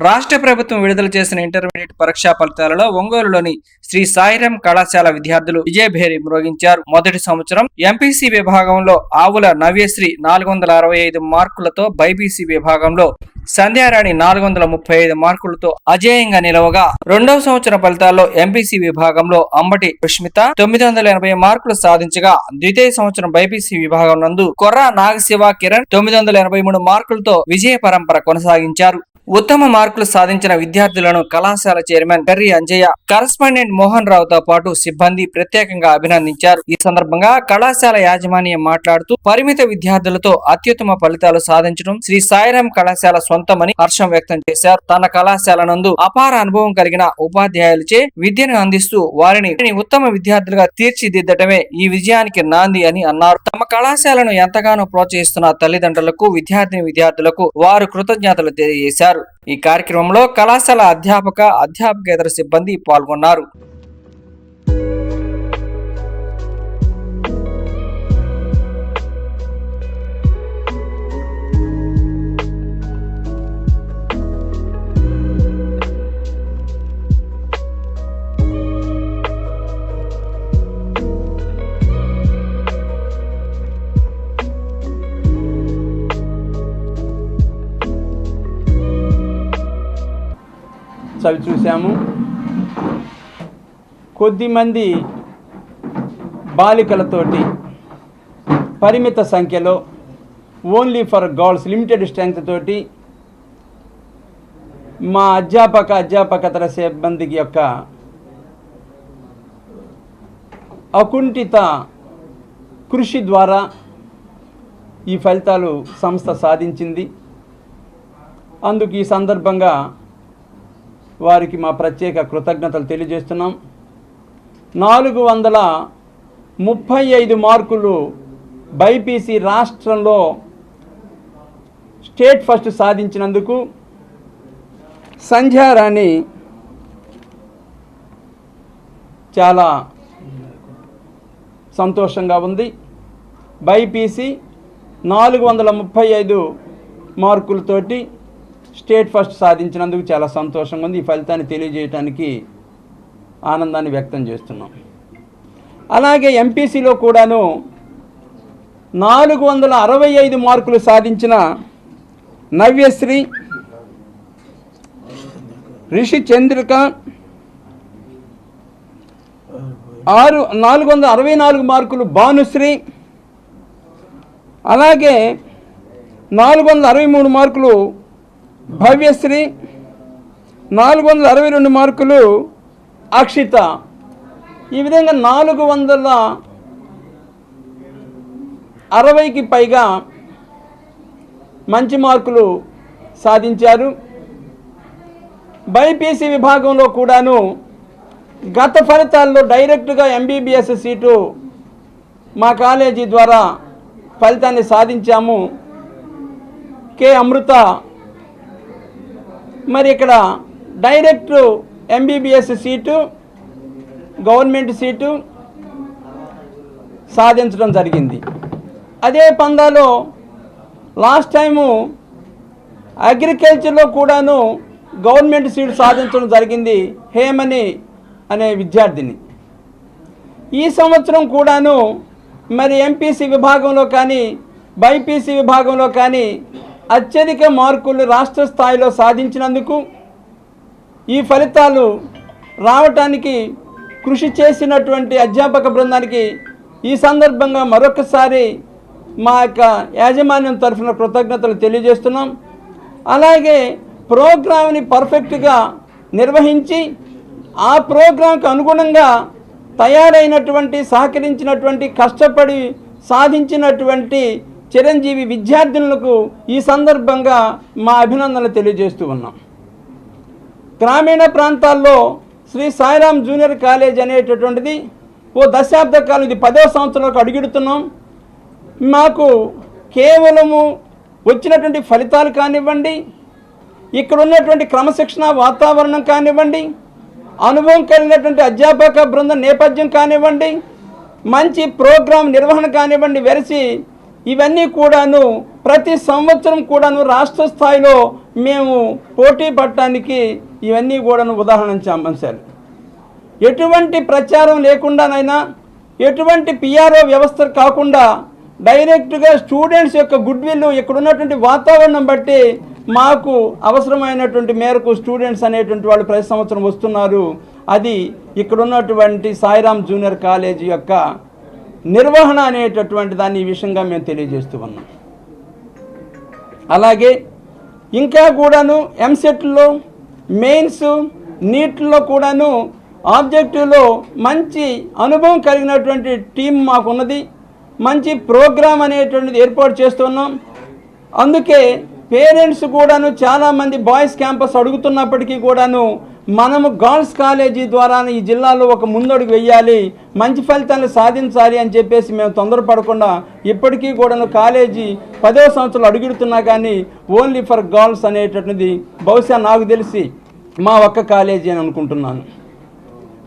రాష్ట్ర ప్రభుత్వం విడుదల చేసిన ఇంటర్మీడియట్ పరీక్షా ఫలితాలలో ఒంగోలులోని శ్రీ సాయిరాం కళాశాల విద్యార్థులు విజయభేరి మ్రోగించారు. మొదటి సంవత్సరం ఎంపీసీ విభాగంలో ఆవుల నవ్యశ్రీ 465 మార్కులతో, బైపీసీ విభాగంలో సంధ్యారాణి 435 మార్కులతో అజేయంగా నిలవగా, రెండవ సంవత్సరం ఫలితాల్లో ఎంపీసీ విభాగంలో అంబటి పుష్మిత 980 మార్కులు సాధించగా, ద్వితీయ సంవత్సరం బైపీసీ విభాగం నందు కొర్రా నాగశివ కిరణ్ 983 మార్కులతో విజయ పరంపర కొనసాగించారు. ఉత్తమ మార్కులు సాధించిన విద్యార్థులను కళాశాల చైర్మన్ కర్రి అంజయ్య, కరస్పాండెంట్ మోహన్ రావుతో పాటు సిబ్బంది ప్రత్యేకంగా అభినందించారు. ఈ సందర్భంగా కళాశాల యాజమాన్యం మాట్లాడుతూ, పరిమిత విద్యార్థులతో అత్యుత్తమ ఫలితాలు సాధించడం శ్రీ సాయిరాం కళాశాల సొంతమని హర్షం వ్యక్తం చేశారు. తన కళాశాల నందు అపార అనుభవం కలిగిన ఉపాధ్యాయులచే విద్యను అందిస్తూ వారిని ఉత్తమ విద్యార్థులుగా తీర్చిదిద్దటమే ఈ విజయానికి నాంది అని అన్నారు. తమ కళాశాలను ఎంతగానో ప్రోత్సహిస్తున్న తల్లిదండ్రులకు, విద్యార్థులకు వారు కృతజ్ఞతలు తెలియజేశారు. ఈ కార్యక్రమంలో కళాశాల అధ్యాపకేతర సిబ్బంది పాల్గొన్నారు. చవి చూసాము. కొద్దిమంది బాలికలతోటి పరిమిత సంఖ్యలో only for girls limited strength తోటి మా అధ్యాపకేతర సిబ్బందికి యొక్క అకుంఠిత కృషి ద్వారా ఈ ఫలితాలు సంస్థ సాధించింది. అందుకు ఈ సందర్భంగా వారికి మా ప్రత్యేక కృతజ్ఞతలు తెలియజేస్తున్నాం. 435 మార్కులు బైపీసీ రాష్ట్రంలో స్టేట్ ఫస్ట్ సాధించినందుకు సంధ్యారాణి చాలా సంతోషంగా ఉంది. బైపీసీ 435 మార్కులతోటి స్టేట్ ఫస్ట్ సాధించినందుకు చాలా సంతోషంగా ఉంది. ఈ ఫలితాన్ని తెలియజేయడానికి ఆనందాన్ని వ్యక్తం చేస్తున్నాం. అలాగే ఎంపీసీలో కూడాను 465 మార్కులు సాధించిన నవ్యశ్రీ, రిషి చంద్రిక, 464 మార్కులు భానుశ్రీ, అలాగే 463 మార్కులు భవ్యశ్రీ, 462 మార్కులు అక్షిత. ఈ విధంగా 460కి పైగా మంచి మార్కులు సాధించారు. బైపీసీ విభాగంలో కూడాను గత ఫలితాల్లో డైరెక్ట్గా ఎంబీబీఎస్ సీటు మా కాలేజీ ద్వారా ఫలితాన్ని సాధించాము. కే అమృత మరి ఇక్కడ direct MBBS seat, government seat సాధించడం జరిగింది. అదే పందాలో లాస్ట్ టైము అగ్రికల్చర్లో కూడాను గవర్నమెంట్ సీటు సాధించడం జరిగింది హేమని అనే విద్యార్థిని. ఈ సంవత్సరం కూడాను మరి ఎంపీసీ విభాగంలో కానీ బైపీసీ విభాగంలో కానీ అత్యధిక మార్కులు రాష్ట్ర స్థాయిలో సాధించినందుకు, ఈ ఫలితాలు రావటానికి కృషి చేసినటువంటి అధ్యాపక బృందానికి ఈ సందర్భంగా మరొకసారి మా యొక్క యాజమాన్యం తరఫున కృతజ్ఞతలు తెలియజేస్తున్నాం. అలాగే ప్రోగ్రామ్ని పర్ఫెక్ట్గా నిర్వహించి ఆ ప్రోగ్రాంకి అనుగుణంగా తయారైనటువంటి, సహకరించినటువంటి, కష్టపడి సాధించినటువంటి చిరంజీవి విద్యార్థులకు ఈ సందర్భంగా మా అభినందనలు తెలియజేస్తూ ఉన్నాం. గ్రామీణ ప్రాంతాల్లో శ్రీ సాయిరాం జూనియర్ కాలేజ్ అనేటటువంటిది ఓ దశాబ్ద కాలం, ఇది 10వ సంవత్సరంలోకి అడుగుడుతున్నాం. మాకు కేవలము వచ్చినటువంటి ఫలితాలు కానివ్వండి, ఇక్కడ ఉన్నటువంటి క్రమశిక్షణ వాతావరణం కానివ్వండి, అనుభవం కలిగినటువంటి అధ్యాపక బృందం నేపథ్యం కానివ్వండి, మంచి ప్రోగ్రాం నిర్వహణ కానివ్వండి, వెరసి ఇవన్నీ కూడాను ప్రతి సంవత్సరం కూడాను రాష్ట్ర స్థాయిలో మేము పోటీ పడటానికి ఇవన్నీ కూడాను ఉదాహరణ అంశాలు. ఎటువంటి ప్రచారం లేకుండానైనా, ఎటువంటి పిఆర్ఓ వ్యవస్థ కాకుండా డైరెక్ట్గా స్టూడెంట్స్ యొక్క గుడ్ విల్, ఇక్కడ ఉన్నటువంటి వాతావరణం బట్టి మాకు అవసరమైనటువంటి మేరకు స్టూడెంట్స్ అనేటువంటి వాళ్ళు ప్రతి సంవత్సరం వస్తున్నారు. అది ఇక్కడ ఉన్నటువంటి సాయిరామ్ జూనియర్ కాలేజీ యొక్క నిర్వహణ అనేటటువంటి దాన్ని ఈ విషయంగా మేము తెలియజేస్తూ ఉన్నాం. అలాగే ఇంకా కూడాను ఎంసెట్లో, మెయిన్స్, నీట్లో కూడాను ఆబ్జెక్టివ్లో మంచి అనుభవం కలిగినటువంటి టీం మాకున్నది. మంచి ప్రోగ్రాం అనేటువంటిది ఏర్పాటు చేస్తున్నాం. అందుకే పేరెంట్స్ కూడాను చాలామంది బాయ్స్ క్యాంపస్ అడుగుతున్నప్పటికీ కూడాను మనము గర్ల్స్ కాలేజీ ద్వారా ఈ జిల్లాలో ఒక ముందడుగు వెయ్యాలి, మంచి ఫలితాలు సాధించాలి అని చెప్పేసి మేము తొందరపడకుండా ఇప్పటికీ కూడాను కాలేజీ 10వ సంవత్సరాలు అడుగుడుతున్నా కానీ ఓన్లీ ఫర్ గర్ల్స్ అనేటటువంటిది బహుశా నాకు తెలిసి మా ఒక్క కాలేజీ అని అనుకుంటున్నాను,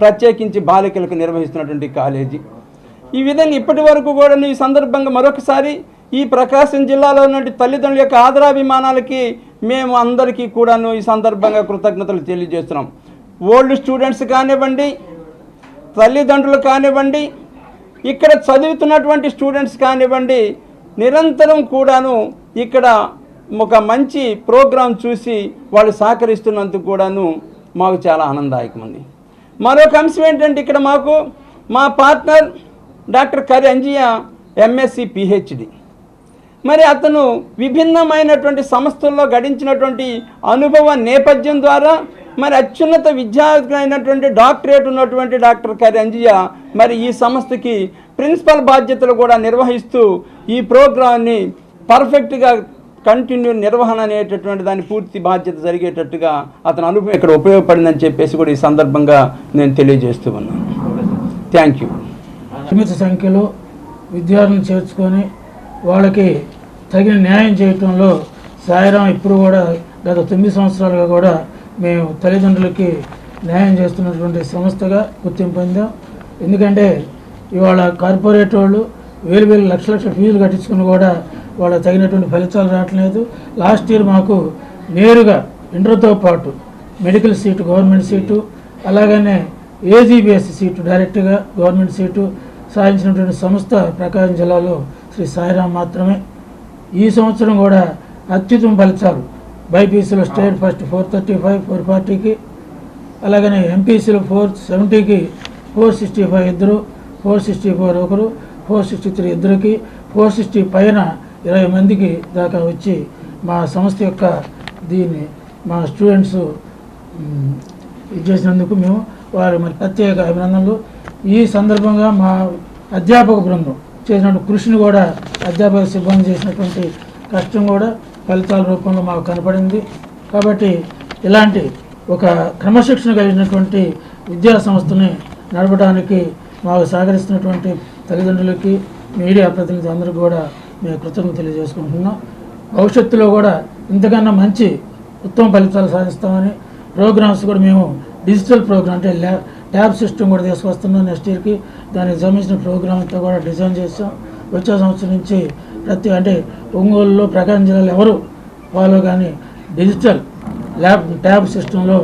ప్రత్యేకించి బాలికలకు నిర్వహిస్తున్నటువంటి కాలేజీ. ఈ విధంగా ఇప్పటి వరకు కూడా ఈ సందర్భంగా మరొకసారి ఈ ప్రకాశం జిల్లాలో ఉన్నటువంటి తల్లిదండ్రుల యొక్క ఆదరాభిమానాలకి మేము అందరికీ కూడాను ఈ సందర్భంగా కృతజ్ఞతలు తెలియజేస్తున్నాం. ఓల్డ్ స్టూడెంట్స్ కానివ్వండి, తల్లిదండ్రులు కానివ్వండి, ఇక్కడ చదువుతున్నటువంటి స్టూడెంట్స్ కానివ్వండి, నిరంతరం కూడాను ఇక్కడ ఒక మంచి ప్రోగ్రాం చూసి వాళ్ళు సహకరిస్తున్నందుకు కూడాను మాకు చాలా ఆనందదాయకమంది. మరొక అంశం ఏంటంటే ఇక్కడ మాకు మా పార్ట్నర్ డాక్టర్ కరి అంజియా ఎంఎస్సి పిహెచ్డి. మరి అతను విభిన్నమైనటువంటి సంస్థల్లో గడించినటువంటి అనుభవ నేపథ్యం ద్వారా మరి అత్యున్నత విద్యార్థులైనటువంటి డాక్టరేట్ ఉన్నటువంటి డాక్టర్ కరి అంజియా మరి ఈ సంస్థకి ప్రిన్సిపల్ బాధ్యతలు కూడా నిర్వహిస్తూ ఈ ప్రోగ్రాన్ని పర్ఫెక్ట్గా కంటిన్యూ నిర్వహణ అనేటటువంటి దాని పూర్తి బాధ్యత జరిగేటట్టుగా అతని అనుభవం ఇక్కడ ఉపయోగపడిందని చెప్పేసి కూడా ఈ సందర్భంగా నేను తెలియజేస్తూ ఉన్నాను. Thank you. పరిమిత సంఖ్యలో విద్యార్థులను చేర్చుకొని వాళ్ళకి తగిన న్యాయం చేయటంలో సాయిరాం ఇప్పుడు కూడా గత 9 సంవత్సరాలుగా కూడా మేము తల్లిదండ్రులకి న్యాయం చేస్తున్నటువంటి సంస్థగా గుర్తింపు పొందాం. ఎందుకంటే ఇవాళ కార్పొరేట్ వాళ్ళు వేలు లక్షల ఫీజులు కట్టించుకుని కూడా వాళ్ళ తగినటువంటి ఫలితాలు రావట్లేదు. లాస్ట్ ఇయర్ మాకు నేరుగా ఇంటర్తో పాటు మెడికల్ సీటు, గవర్నమెంట్ సీటు, అలాగనే ఏజీబీఎస్ సీటు డైరెక్ట్గా గవర్నమెంట్ సీటు సాధించినటువంటి సంస్థ ప్రకాశం జిల్లాలో శ్రీ సాయిరాం మాత్రమే. ఈ సంవత్సరం కూడా అత్యుత్తమ ఫలితాలు బైపీసీలో స్టేట్ ఫస్ట్ 435, 440కి, అలాగనే ఎంపీసీలో 470కి 465 ఇద్దరు, 464 ఒకరు, 463 ఇద్దరికి, 460 పైన 20 మందికి దాకా వచ్చి మా సంస్థ యొక్క దీన్ని మా స్టూడెంట్స్ ఇది చేసినందుకు మేము వారి మరి ప్రత్యేక అభినందనలు. ఈ సందర్భంగా మా అధ్యాపక బృందం చేసినటువంటి కృషిని కూడా, అధ్యాపక సిబ్బంది చేసినటువంటి కష్టం కూడా ఫలితాల రూపంలో మాకు కనపడింది. కాబట్టి ఇలాంటి ఒక క్రమశిక్షణ కలిగినటువంటి విద్యా సంస్థని నడపడానికి మాకు సహకరిస్తున్నటువంటి తల్లిదండ్రులకి, మీడియా ప్రతినిధులు అందరికీ కూడా మేము కృతజ్ఞతలు తెలియజేసుకుంటున్నాం. భవిష్యత్తులో కూడా ఇంతకన్నా మంచి ఉత్తమ ఫలితాలు సాధిస్తామని ప్రోగ్రామ్స్ కూడా మేము డిజిటల్ ప్రోగ్రామ్ అంటే ట్యాబ్ సిస్టమ్ కూడా తీసుకొస్తున్నాం నెక్స్ట్ ఇయర్కి. దానికి సంబంధించిన ప్రోగ్రామ్ అంతా కూడా డిజైన్ చేస్తాం. వచ్చే సంవత్సరం నుంచి అంటే ఒంగోలులో, ప్రకాశం జిల్లాలో ఎవరు ఫాలో కానీ డిజిటల్ ట్యాబ్ సిస్టంలో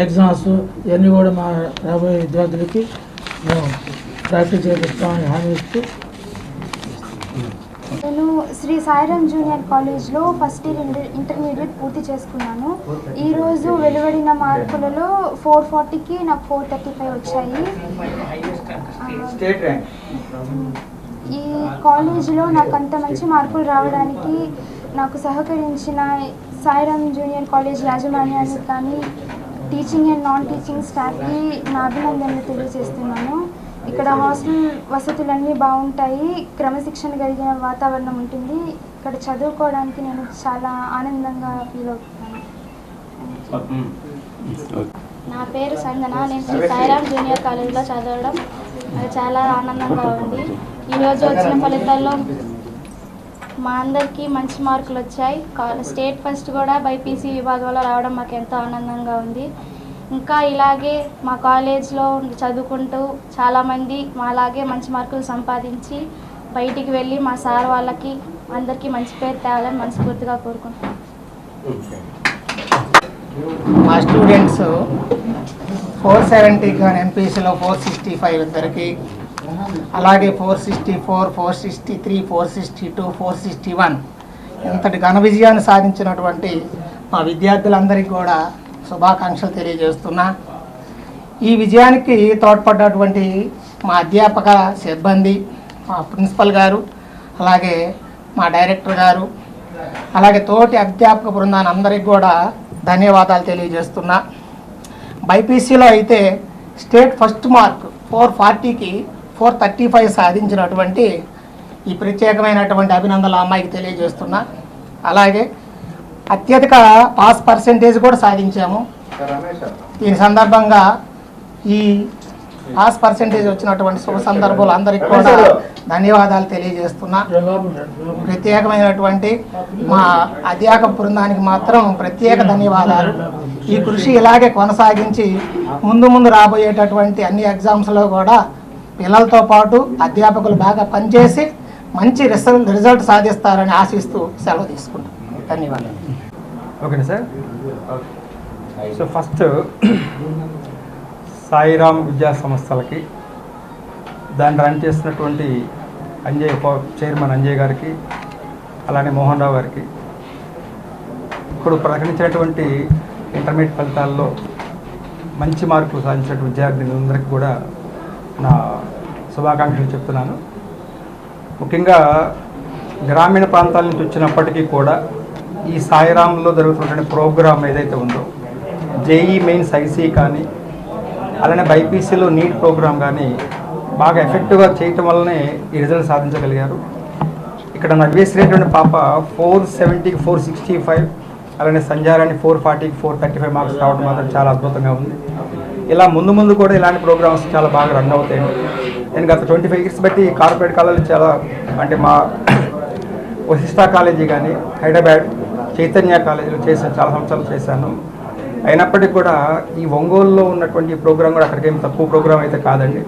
ఎగ్జామ్స్ ఇవన్నీ కూడా మా రాబోయే విద్యార్థులకి మేము ప్రాక్టీస్ చేపిస్తామని హామీ ఇస్తూ నేను శ్రీ సాయిరాం జూనియర్ కాలేజ్లో ఫస్ట్ ఇయర్ ఇంటర్మీడియట్ పూర్తి చేసుకున్నాను. ఈరోజు వెలువడిన మార్కులలో 440కి నాకు 435 వచ్చాయి. ఈ కాలేజీలో నాకు అంత మంచి మార్కులు రావడానికి నాకు సహకరించిన సాయిరాం జూనియర్ కాలేజ్ యాజమాన్యానికి కానీ, టీచింగ్ అండ్ నాన్ టీచింగ్ స్టాఫ్కి నా అభినందనలు తెలియజేస్తున్నాను. ఇక్కడ హాస్టల్ వసతులన్నీ బాగుంటాయి, క్రమశిక్షణ కలిగిన వాతావరణం ఉంటుంది. ఇక్కడ చదువుకోవడానికి నేను చాలా ఆనందంగా ఫీల్ అవుతున్నాను. నా పేరు సంజన. నేను శ్రీ సాయిరాం జూనియర్ కాలేజ్లో చదవడం నాకు చాలా ఆనందంగా ఉంది. ఈరోజు వచ్చిన ఫలితాల్లో మా అందరికీ మంచి మార్కులు వచ్చాయి. స్టేట్ ఫస్ట్ కూడా బైపీసీ విభాగంలో రావడం మాకు ఎంతో ఆనందంగా ఉంది. ఇంకా ఇలాగే మా కాలేజ్లో చదువుకుంటూ చాలామంది మాలాగే మంచి మార్కులు సంపాదించి బయటికి వెళ్ళి మా సార్ వాళ్ళకి అందరికీ మంచి పేరు తేవాలని మనస్ఫూర్తిగా కోరుకుంటున్నాను. మా స్టూడెంట్స్ 470 కానీ ఎంపీసీలో 465 ఇద్దరికి, అలాగే 464, 463, 462, 461 ఇంతటి ఘన విజయాన్ని సాధించినటువంటి మా విద్యార్థులందరికీ కూడా శుభాకాంక్షలు తెలియజేస్తున్నా. ఈ విజయానికి తోడ్పడ్డటువంటి మా అధ్యాపక సిబ్బంది, మా ప్రిన్సిపల్ గారు, అలాగే మా డైరెక్టర్ గారు, అలాగే తోటి అధ్యాపక బృందాన్ని అందరికీ కూడా ధన్యవాదాలు తెలియజేస్తున్నా. బైపీసీలో అయితే స్టేట్ ఫస్ట్ మార్క్ 440కి 435 సాధించినటువంటి ఈ ప్రత్యేకమైనటువంటి అభినందనలు అమ్మాయికి తెలియజేస్తున్నా. అలాగే అత్యధిక పాస్ పర్సెంటేజ్ కూడా సాధించాము. దీని సందర్భంగా ఈ పాస్ పర్సెంటేజ్ వచ్చినటువంటి శుభ సందర్భాలు అందరికీ కూడా ధన్యవాదాలు తెలియజేస్తున్నా. ప్రత్యేకమైనటువంటి మా అధ్యాపక బృందానికి మాత్రం ప్రత్యేక ధన్యవాదాలు. ఈ కృషి ఇలాగే కొనసాగించి ముందు రాబోయేటటువంటి అన్ని ఎగ్జామ్స్లో కూడా పిల్లలతో పాటు అధ్యాపకులు బాగా పనిచేసి మంచి రిజల్ట్ సాధిస్తారని ఆశిస్తూ సెలవు తీసుకుంటాం. ధన్యవాదాలు. Okay sir. So first Sairam విద్యా సంస్థలకి దాన్ని రన్ చేస్తున్నటువంటి చైర్మన్ అంజయ్ గారికి, అలానే మోహన్ రావు గారికి, ఇప్పుడు ప్రకటించినటువంటి ఇంటర్మీడియట్ ఫలితాల్లో మంచి మార్కులు సాధించిన విద్యార్థులందరికీ కూడా నా శుభాకాంక్షలు చెప్తున్నాను. ముఖ్యంగా గ్రామీణ ప్రాంతాల నుంచి వచ్చినప్పటికీ కూడా ఈ సాయిరామ్లో జరుగుతున్నటువంటి ప్రోగ్రామ్ ఏదైతే ఉందో జేఈ మెయిన్స్ ఐసీ కానీ, అలానే బైపీసీలో నీట్ ప్రోగ్రామ్ కానీ బాగా ఎఫెక్టివ్గా చేయటం వల్లనే ఈ రిజల్ట్ సాధించగలిగారు. ఇక్కడ నవ్యశ్రీ అనేటువంటి పాప 470కి 465, అలానే సంజారాన్ని 440కి 435 మార్క్స్ రావడం మాత్రం చాలా అద్భుతంగా ఉంది. ఇలా ముందు కూడా ఇలాంటి ప్రోగ్రామ్స్ చాలా బాగా రన్ అవుతాయి. నేను గత 25 ఇయర్స్ బట్టి కార్పొరేట్ కాలేజీ చాలా, అంటే మా వశిష్ఠ కాలేజీ కానీ, హైదరాబాద్ చైతన్య కాలేజీలో చాలా సంవత్సరాలు చేశాను. అయినప్పటికీ కూడా ఈ ఒంగోలులో ఉన్నటువంటి ప్రోగ్రాం కూడా అక్కడికేం తక్కువ ప్రోగ్రాం అయితే కాదండి.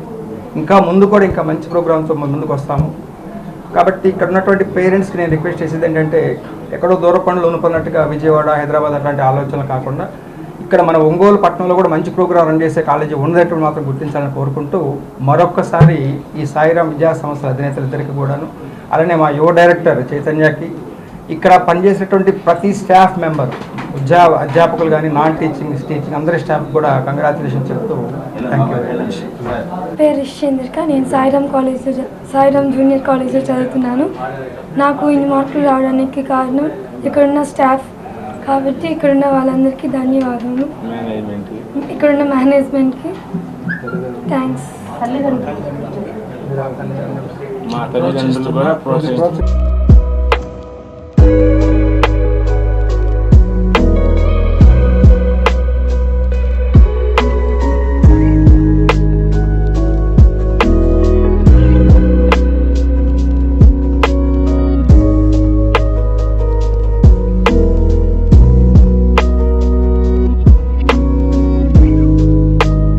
ఇంకా ముందు కూడా ఇంకా మంచి ప్రోగ్రామ్తో ముందుకు వస్తాము. కాబట్టి ఇక్కడ ఉన్నటువంటి పేరెంట్స్కి నేను రిక్వెస్ట్ చేసేది ఏంటంటే, ఎక్కడో దూర పనులు ఉనుకున్నట్టుగా విజయవాడ, హైదరాబాద్ అట్లాంటి ఆలోచనలు కాకుండా ఇక్కడ మన ఒంగోలు పట్టణంలో కూడా మంచి ప్రోగ్రాం రన్ చేసే కాలేజీ ఉన్నట్టు మాత్రం గుర్తించాలని కోరుకుంటూ మరొక్కసారి ఈ సాయిరామ్ విద్యా సంస్థల అధినేతలిద్దరికి కూడాను, అలానే మా యువ డైరెక్టర్ చైతన్యకి, ఇక్కడ పనిచేసేటువంటి ప్రతి స్టాఫ్ మెంబర్, అధ్యాపకులు కానీ, నాన్ టీచింగ్ అందరి స్టాఫ్ కూడా కంగ్రాచులేషన్ చెప్తూ థ్యాంక్ యూ వెరీ మచ్. పేరు చంద్రిక. నేను సాయిరామ్ జూనియర్ కాలేజ్లో చదువుతున్నాను. నాకు ఇన్ని మార్కులు రావడానికి కారణం ఇక్కడున్న స్టాఫ్ కాబట్టి ఇక్కడున్న వాళ్ళందరికీ ధన్యవాదాలు. ఇక్కడున్న మేనేజ్మెంట్కి థ్యాంక్స్. మా తల్లిదండ్రులు కూడా ప్రోత్సహిస్తారు.